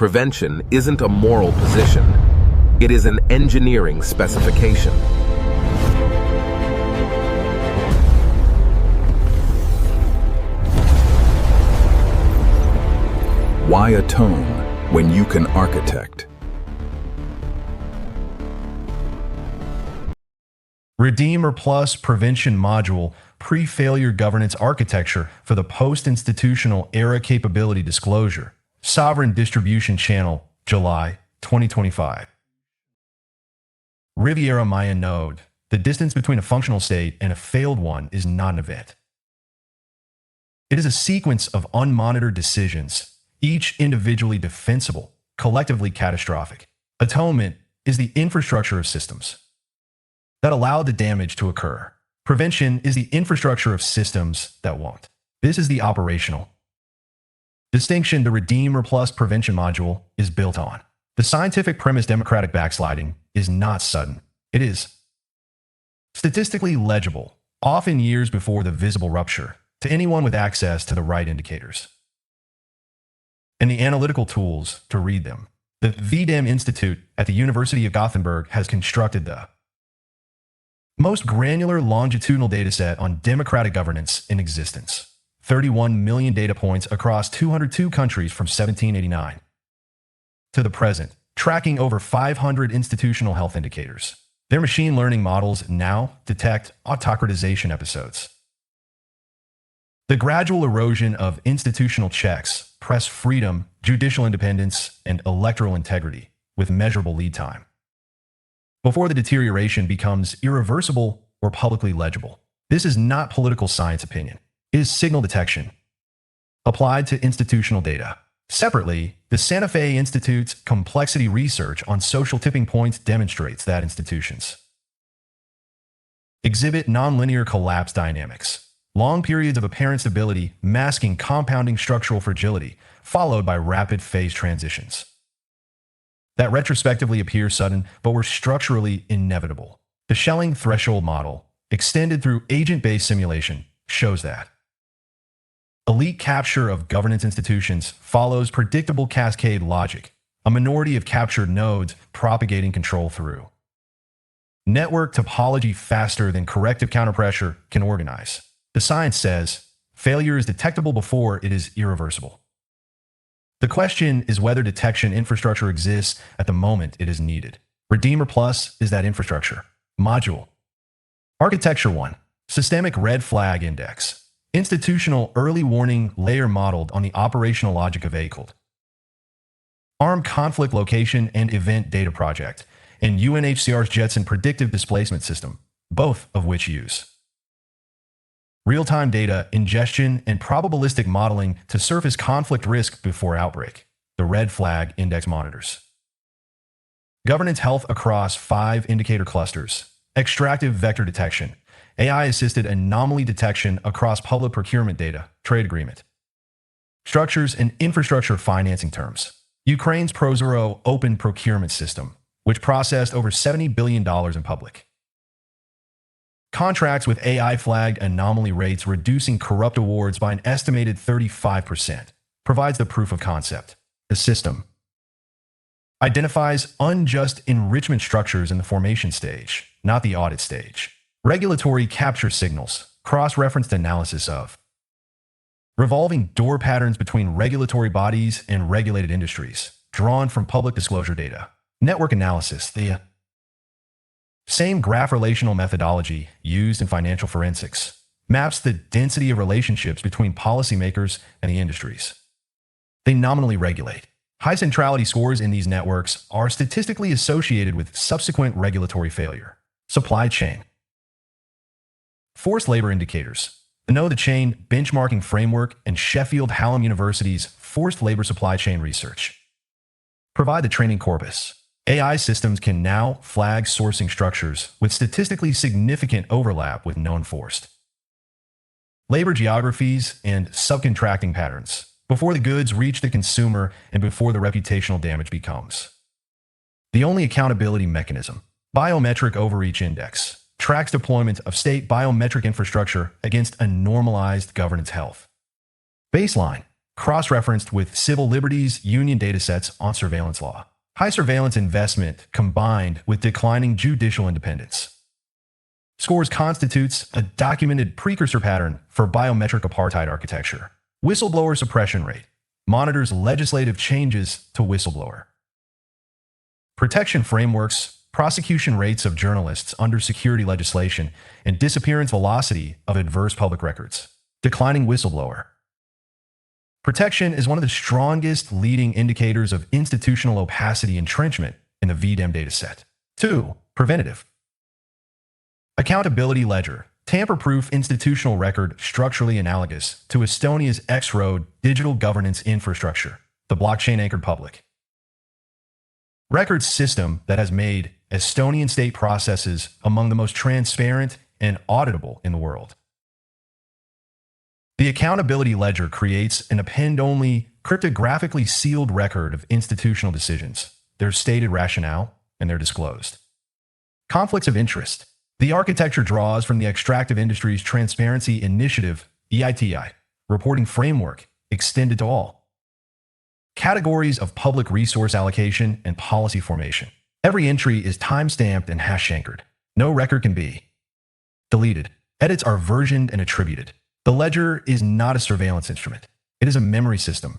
Prevention isn't a moral position. It is an engineering specification. Why atone when you can architect? REDEEMR Prevention Module Pre-Failure Governance Architecture for the Post-Institutional Era Capability Disclosure. Sovereign Distribution Channel, July 2025. Riviera Maya node. The distance between a functional state and a failed one is not an event. It is a sequence of unmonitored decisions, each individually defensible, collectively catastrophic. Atonement is the infrastructure of systems that allow the damage to occur. Prevention is the infrastructure of systems that won't. This is the operational distinction the REDEEMR Prevention Module is built on. The scientific premise democratic backsliding is not sudden. It is statistically legible, often years before the visible rupture, to anyone with access to the right indicators and the analytical tools to read them. The V-Dem Institute at the University of Gothenburg has constructed the most granular longitudinal dataset on democratic governance in existence. 31 million data points across 202 countries from 1789 to the present, tracking over 500 institutional health indicators. Their machine learning models now detect autocratization episodes, the gradual erosion of institutional checks, press freedom, judicial independence, and electoral integrity with measurable lead time, before the deterioration becomes irreversible or publicly legible. This is not political science opinion. It is signal detection applied to institutional data. Separately, the Santa Fe Institute's complexity research on social tipping points demonstrates that institutions exhibit nonlinear collapse dynamics, long periods of apparent stability masking compounding structural fragility, followed by rapid phase transitions that retrospectively appear sudden but were structurally inevitable. The Schelling threshold model, extended through agent-based simulation, shows that elite capture of governance institutions follows predictable cascade logic, a minority of captured nodes propagating control through network topology faster than corrective counterpressure can organize. The science says failure is detectable before it is irreversible. The question is whether detection infrastructure exists at the moment it is needed. REDEEMR is that infrastructure. Module. Architecture 1. Systemic red flag index. Institutional early warning layer modeled on the operational logic of ACLD. ARM conflict location and event data project, and UNHCR's Jetson predictive displacement system, both of which use real-time data ingestion and probabilistic modeling to surface conflict risk before outbreak. The red flag index monitors governance health across 5 indicator clusters: extractive vector detection, AI-assisted anomaly detection across public procurement data, trade agreement, structures and infrastructure financing terms. Ukraine's Prozoro open procurement system, which processed over $70 billion in public contracts with AI-flagged anomaly rates reducing corrupt awards by an estimated 35%, provides the proof of concept. The system identifies unjust enrichment structures in the formation stage, not the audit stage. Regulatory capture signals, cross-referenced analysis of revolving door patterns between regulatory bodies and regulated industries, drawn from public disclosure data. Network analysis, the same graph relational methodology used in financial forensics, maps the density of relationships between policymakers and the industries they nominally regulate. High centrality scores in these networks are statistically associated with subsequent regulatory failure. Supply chain. Forced labor indicators. The Know the Chain benchmarking framework and Sheffield Hallam University's forced labor supply chain research provide the training corpus. AI systems can now flag sourcing structures with statistically significant overlap with known forced labor geographies and subcontracting patterns before the goods reach the consumer and before the reputational damage becomes the only accountability mechanism. Biometric overreach index tracks deployment of state biometric infrastructure against a normalized governance health baseline. cross-referenced with civil liberties union datasets on surveillance law. High surveillance investment combined with declining judicial independence. Scores constitutes a documented precursor pattern for biometric apartheid architecture. Whistleblower suppression rate monitors legislative changes to whistleblower. Protection frameworks, prosecution rates of journalists under security legislation, and disappearance velocity of adverse public records. Declining whistleblower. Protection is one of the strongest leading indicators of institutional opacity entrenchment in the V-Dem dataset. 2. Preventative. Accountability ledger. Tamper-proof institutional record structurally analogous to Estonia's X-Road digital governance infrastructure, the blockchain-anchored public. Records system that has made Estonian state processes among the most transparent and auditable in the world. The accountability ledger creates an append-only, cryptographically sealed record of institutional decisions, their stated rationale, and their disclosed. Conflicts of interest. The architecture draws from the Extractive Industries Transparency Initiative, EITI, reporting framework extended to all. Categories of public resource allocation and policy formation. Every entry is time-stamped and hash-anchored. No record can be deleted. Edits are versioned and attributed. The ledger is not a surveillance instrument. It is a memory system.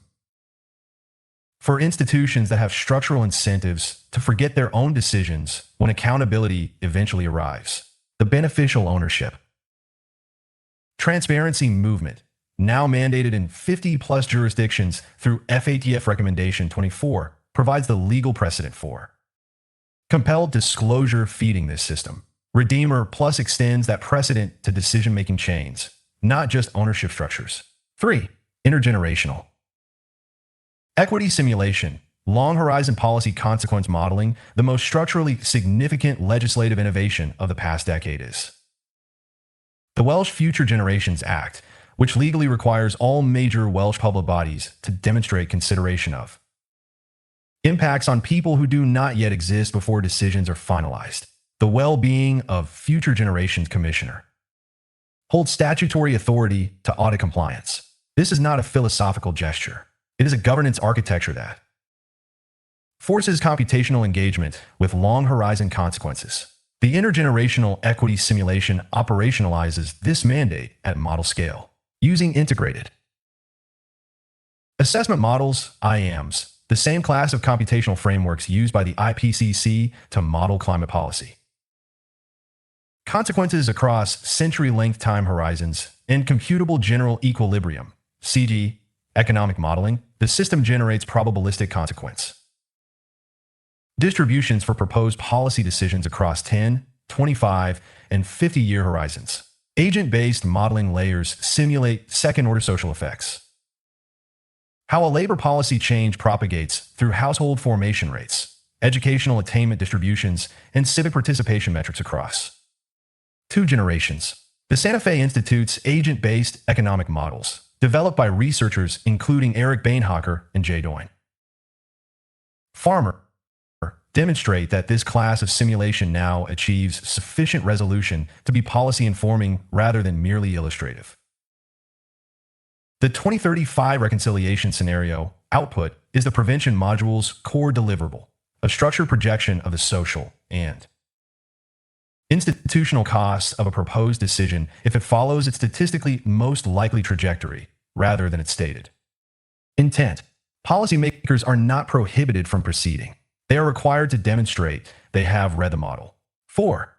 For institutions that have structural incentives to forget their own decisions when accountability eventually arrives. The beneficial ownership. Transparency movement, now mandated in 50-plus jurisdictions through FATF Recommendation 24, provides the legal precedent for compelled disclosure feeding this system. REDEEMR Plus extends that precedent to decision-making chains, not just ownership structures. 3. Intergenerational. Equity simulation, long horizon policy consequence modeling, the most structurally significant legislative innovation of the past decade is the Welsh Future Generations Act, which legally requires all major Welsh public bodies to demonstrate consideration of impacts on people who do not yet exist before decisions are finalized. The well-being of future generations commissioner holds statutory authority to audit compliance. This is not a philosophical gesture. It is a governance architecture that forces computational engagement with long horizon consequences. The intergenerational equity simulation operationalizes this mandate at model scale, using integrated assessment models, IAMs, the same class of computational frameworks used by the IPCC to model climate policy. Consequences across century-length time horizons and computable general equilibrium, CG, economic modeling, the system generates probabilistic consequence distributions for proposed policy decisions across 10, 25, and 50-year horizons. Agent-based modeling layers simulate second-order social effects. How a labor policy change propagates through household formation rates, educational attainment distributions, and civic participation metrics across 2 generations. The Santa Fe Institute's agent-based economic models, developed by researchers including Eric Bainhocker and Jay Doyne. Farmer demonstrate that this class of simulation now achieves sufficient resolution to be policy-informing rather than merely illustrative. The 2035 reconciliation scenario output is the Prevention Module's core deliverable, a structured projection of the social and institutional costs of a proposed decision if it follows its statistically most likely trajectory rather than its stated intent. Policymakers are not prohibited from proceeding. They are required to demonstrate they have read the model. 4.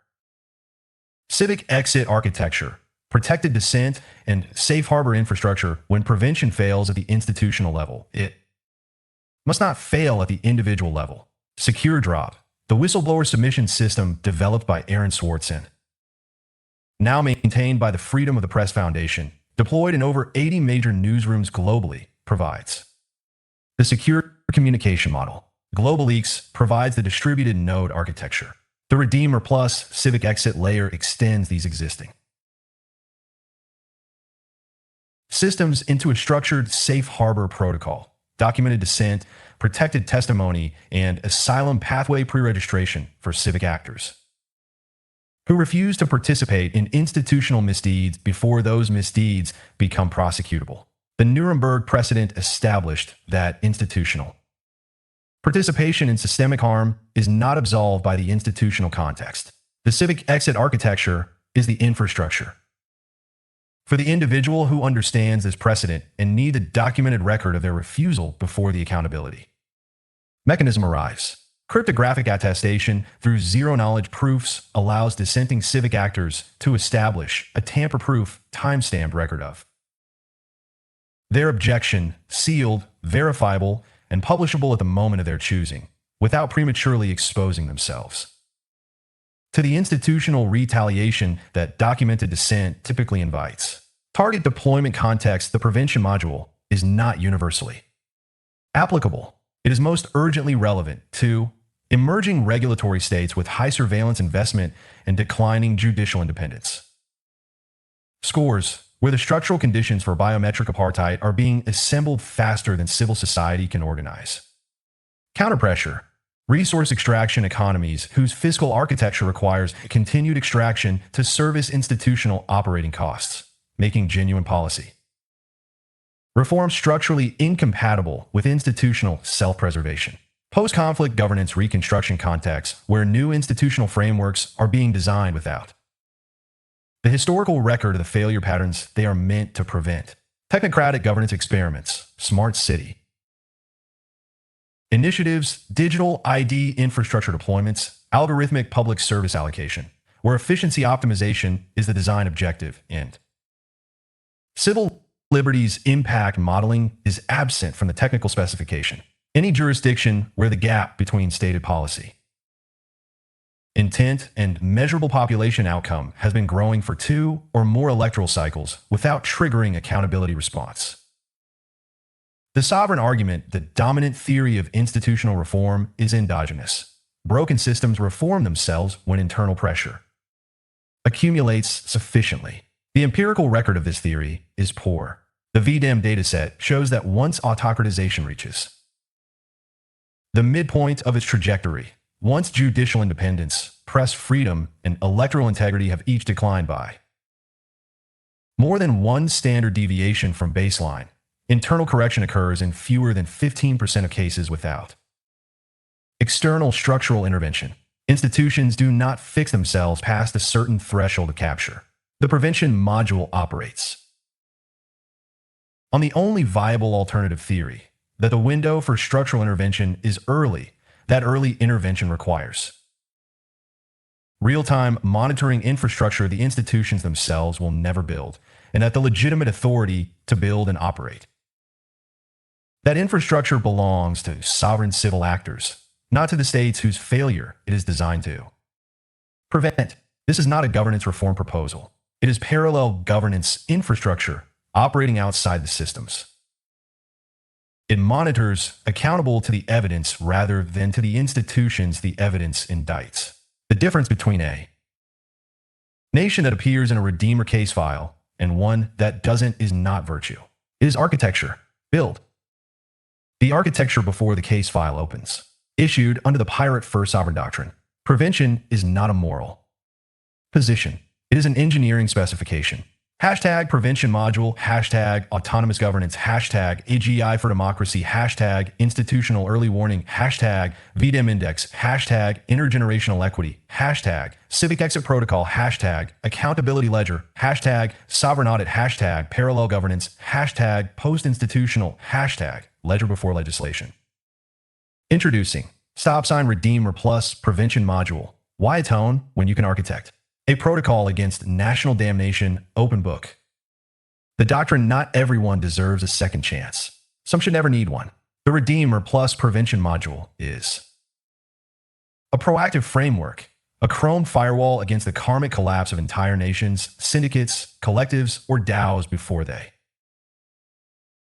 Civic exit architecture, protected dissent, and safe harbor infrastructure. When prevention fails at the institutional level, it must not fail at the individual level. Secure drop, the whistleblower submission system developed by Aaron Swartzen, now maintained by the Freedom of the Press Foundation, deployed in over 80 major newsrooms globally, provides the secure communication model. GlobalLeaks provides the distributed node architecture. The REDEEMR Plus civic exit layer extends these existing systems into a structured safe harbor protocol, documented dissent, protected testimony, and asylum pathway pre-registration for civic actors who refuse to participate in institutional misdeeds before those misdeeds become prosecutable. The Nuremberg precedent established that institutional participation in systemic harm is not absolved by the institutional context. The civic exit architecture is the infrastructure. For the individual who understands this precedent and need a documented record of their refusal before the accountability mechanism arrives. Cryptographic attestation through zero-knowledge proofs allows dissenting civic actors to establish a tamper-proof, time-stamped record of their objection, sealed, verifiable, and publishable at the moment of their choosing, without prematurely exposing themselves to the institutional retaliation that documented dissent typically invites. Target deployment context. The prevention module is not universally applicable. It is most urgently relevant to emerging regulatory states with high surveillance investment and declining judicial independence. Scores, where the structural conditions for biometric apartheid are being assembled faster than civil society can organize. Counterpressure, resource extraction economies whose fiscal architecture requires continued extraction to service institutional operating costs, making genuine policy reform structurally incompatible with institutional self-preservation. Post-conflict governance reconstruction contexts where new institutional frameworks are being designed without the historical record of the failure patterns they are meant to prevent. Technocratic governance experiments, smart city initiatives, digital ID infrastructure deployments, algorithmic public service allocation, where efficiency optimization is the design objective, and civil liberties impact modeling is absent from the technical specification. Any jurisdiction where the gap between stated policy intent and measurable population outcome has been growing for 2 or more electoral cycles without triggering accountability response. The sovereign argument, the dominant theory of institutional reform, is endogenous. Broken systems reform themselves when internal pressure accumulates sufficiently. The empirical record of this theory is poor. The V-Dem dataset shows that once autocratization reaches the midpoint of its trajectory, once judicial independence, press freedom, and electoral integrity have each declined by more than one standard deviation from baseline, internal correction occurs in fewer than 15% of cases without external structural intervention. Institutions do not fix themselves past a certain threshold of capture. The prevention module operates on the only viable alternative theory, that the window for structural intervention is early, that early intervention requires real-time monitoring infrastructure the institutions themselves will never build, and that the legitimate authority to build and operate that infrastructure belongs to sovereign civil actors, not to the states whose failure it is designed to prevent. This is not a governance reform proposal. It is parallel governance infrastructure operating outside the systems. It monitors accountable to the evidence rather than to the institutions the evidence indicts. The difference between a nation that appears in a REDEEMR case file and one that doesn't is not virtue. It is architecture. Build the architecture before the case file opens. Issued under the Pirate First Sovereign Doctrine. Prevention is not a moral position. It is an engineering specification. Hashtag prevention module, hashtag autonomous governance, hashtag AGI for democracy, hashtag institutional early warning, hashtag V-Dem index, hashtag intergenerational equity, hashtag civic exit protocol, hashtag accountability ledger, hashtag sovereign audit, hashtag parallel governance, hashtag post-institutional, hashtag ledger before legislation. Introducing *REDEEMR Plus Prevention Module. Why atone when you can architect? A protocol against national damnation, open book. The doctrine not everyone deserves a second chance. Some should never need one. The REDEEMR Plus Prevention Module is a proactive framework, a chrome firewall against the karmic collapse of entire nations, syndicates, collectives, or DAOs before they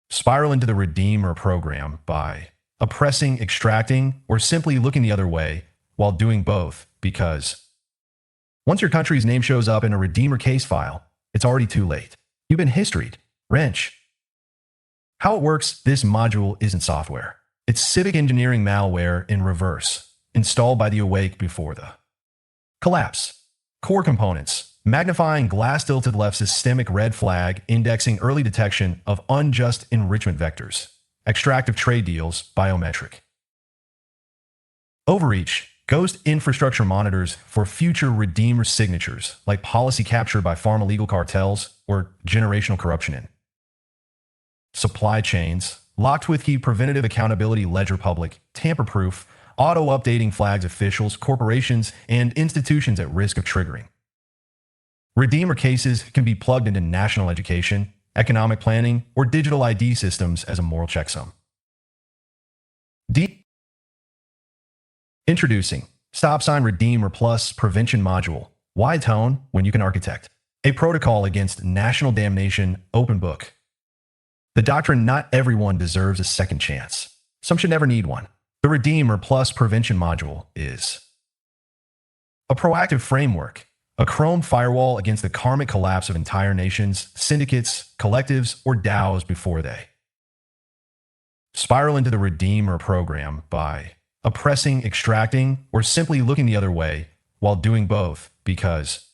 spiral into the REDEEMR program by oppressing, extracting, or simply looking the other way while doing both, because once your country's name shows up in a REDEEMR case file, it's already too late. You've been historied. Wrench. How it works, this module isn't software. It's civic engineering malware in reverse, installed by the awake before the collapse. Core components: magnifying glass tilted left systemic red flag, indexing early detection of unjust enrichment vectors, extractive trade deals, biometric. Overreach, ghost infrastructure monitors for future REDEEMR signatures, like policy capture by pharma legal cartels or generational corruption in supply chains, locked with key preventative accountability ledger public, tamper-proof, auto-updating flags officials, corporations, and institutions at risk of triggering. REDEEMR cases can be plugged into national education, economic planning, or digital ID systems as a moral checksum. Introducing Stop Sign REDEEMR Plus Prevention Module. Why Atone when you can architect? A protocol against national damnation, open book. The doctrine not everyone deserves a second chance. Some should never need one. The REDEEMR Plus Prevention Module is a proactive framework, a Chrome firewall against the karmic collapse of entire nations, syndicates, collectives, or DAOs before they spiral into the REDEEMR program by oppressing, extracting, or simply looking the other way while doing both, because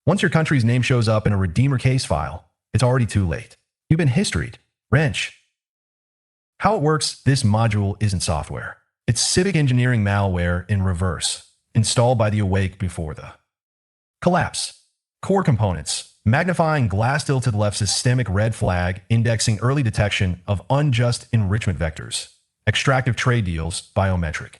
once your country's name shows up in a REDEEMR case file, it's already too late. You've been historied. Wrench. How it works, this module isn't software. It's civic engineering malware in reverse, installed by the awake before the collapse. Core components: magnifying glass tilted left systemic red flag, indexing early detection of unjust enrichment vectors, extractive trade deals, biometric.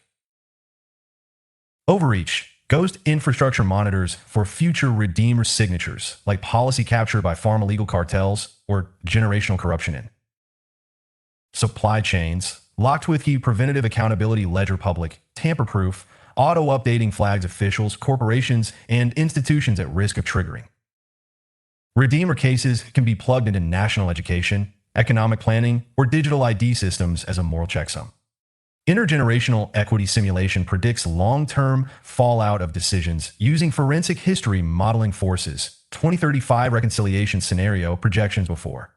Overreach, ghost infrastructure monitors for future REDEEMR signatures, like policy capture by pharma legal cartels or generational corruption in supply chains, locked with key preventative accountability ledger public, tamper-proof, auto-updating flags officials, corporations, and institutions at risk of triggering. REDEEMR cases can be plugged into national education, economic planning, or digital ID systems as a moral checksum. Intergenerational equity simulation predicts long-term fallout of decisions using forensic history modeling forces, 2035 reconciliation scenario projections before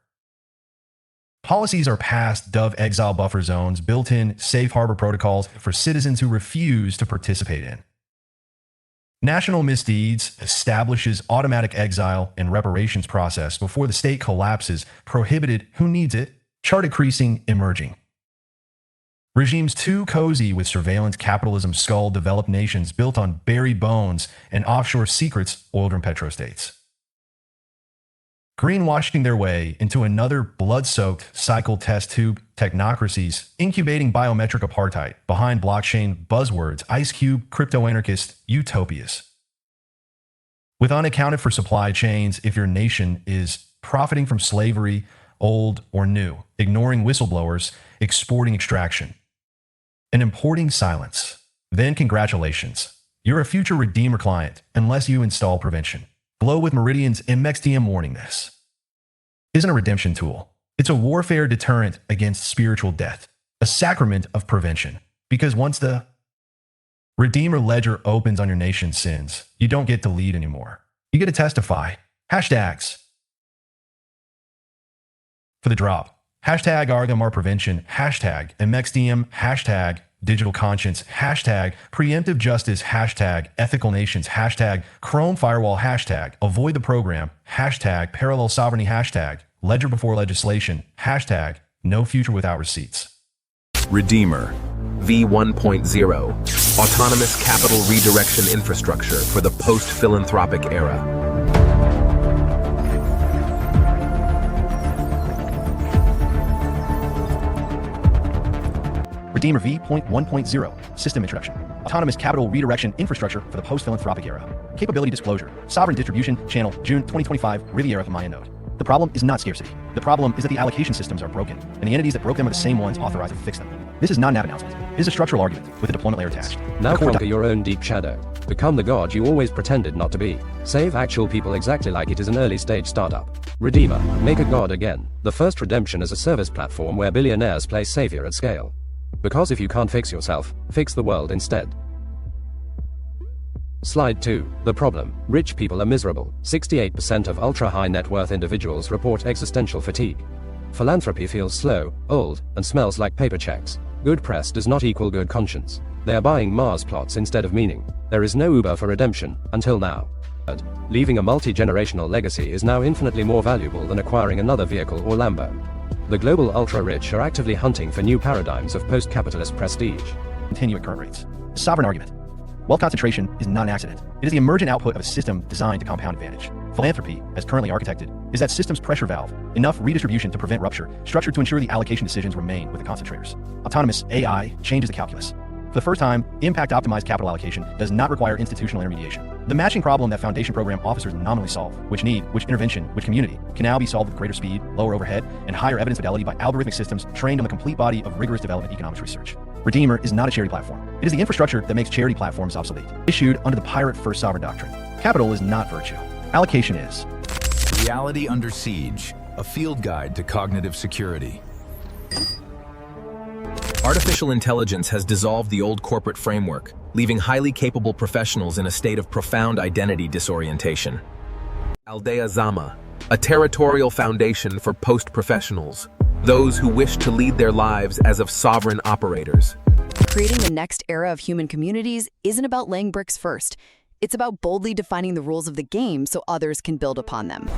policies are passed, Dove exile buffer zones, built-in safe harbor protocols for citizens who refuse to participate in national misdeeds, establishes automatic exile and reparations process before the state collapses, prohibited who needs it, chart increasing, emerging. Regimes too cozy with surveillance capitalism skull developed nations built on buried bones and offshore secrets, oil and petrostates. Greenwashing their way into another blood-soaked cycle test tube technocracies, incubating biometric apartheid behind blockchain buzzwords, Ice Cube, crypto-anarchist utopias. With unaccounted for supply chains, if your nation is profiting from slavery, old or new, ignoring whistleblowers, exporting extraction, and importing silence, then congratulations. You're a future REDEEMR client unless you install prevention. Glow with Meridian's MXDM warning this isn't a redemption tool. It's a warfare deterrent against spiritual death, a sacrament of prevention. Because once the REDEEMR ledger opens on your nation's sins, you don't get to lead anymore. You get to testify. Hashtags for the drop. Hashtag REDEEMR Prevention, hashtag MXDM, hashtag Digital Conscience, hashtag Preemptive Justice, hashtag Ethical Nations, hashtag Chrome Firewall, hashtag Avoid the Program, hashtag Parallel Sovereignty, hashtag Ledger Before Legislation, hashtag No Future Without Receipts. REDEEMR V1.0 Autonomous Capital Redirection Infrastructure for the Post-Philanthropic Era. REDEEMR V.1.0 System Introduction. Autonomous Capital Redirection Infrastructure for the Post-Philanthropic Era. Capability Disclosure. Sovereign Distribution Channel, June 2025, Riviera, Maya Node. The problem is not scarcity. The problem is that the allocation systems are broken, and the entities that broke them are the same ones authorized to fix them. This is not an app announcement. It is a structural argument with a deployment layer attached. Now conquer your own deep shadow. Become the god you always pretended not to be. Save actual people exactly like it is an early stage startup. REDEEMR, make a god again. The first redemption as a service platform where billionaires play savior at scale. Because if you can't fix yourself, fix the world instead. Slide 2. The problem. Rich people are miserable. 68% of ultra-high net worth individuals report existential fatigue. Philanthropy feels slow, old, and smells like paper checks. Good press does not equal good conscience. They are buying Mars plots instead of meaning. There is no Uber for redemption, until now. Leaving a multi-generational legacy is now infinitely more valuable than acquiring another vehicle or Lambo. The global ultra-rich are actively hunting for new paradigms of post-capitalist prestige. Continue at current rates. Sovereign argument. Wealth concentration is not an accident. It is the emergent output of a system designed to compound advantage. Philanthropy, as currently architected, is that system's pressure valve, enough redistribution to prevent rupture, structured to ensure the allocation decisions remain with the concentrators. Autonomous AI changes the calculus. For the first time, impact-optimized capital allocation does not require institutional intermediation. The matching problem that foundation program officers nominally solve, which need, which intervention, which community, can now be solved with greater speed, lower overhead, and higher evidence fidelity by algorithmic systems trained on the complete body of rigorous development economics research. REDEEMR is not a charity platform. It is the infrastructure that makes charity platforms obsolete. Issued under the Pirate First Sovereign Doctrine. Capital is not virtue. Allocation is. Reality Under Siege, a field guide to cognitive security. Artificial intelligence has dissolved the old corporate framework, leaving highly capable professionals in a state of profound identity disorientation. Aldea Zama, a territorial foundation for post-professionals, those who wish to lead their lives as of sovereign operators. Creating the next era of human communities isn't about laying bricks first. It's about boldly defining the rules of the game so others can build upon them.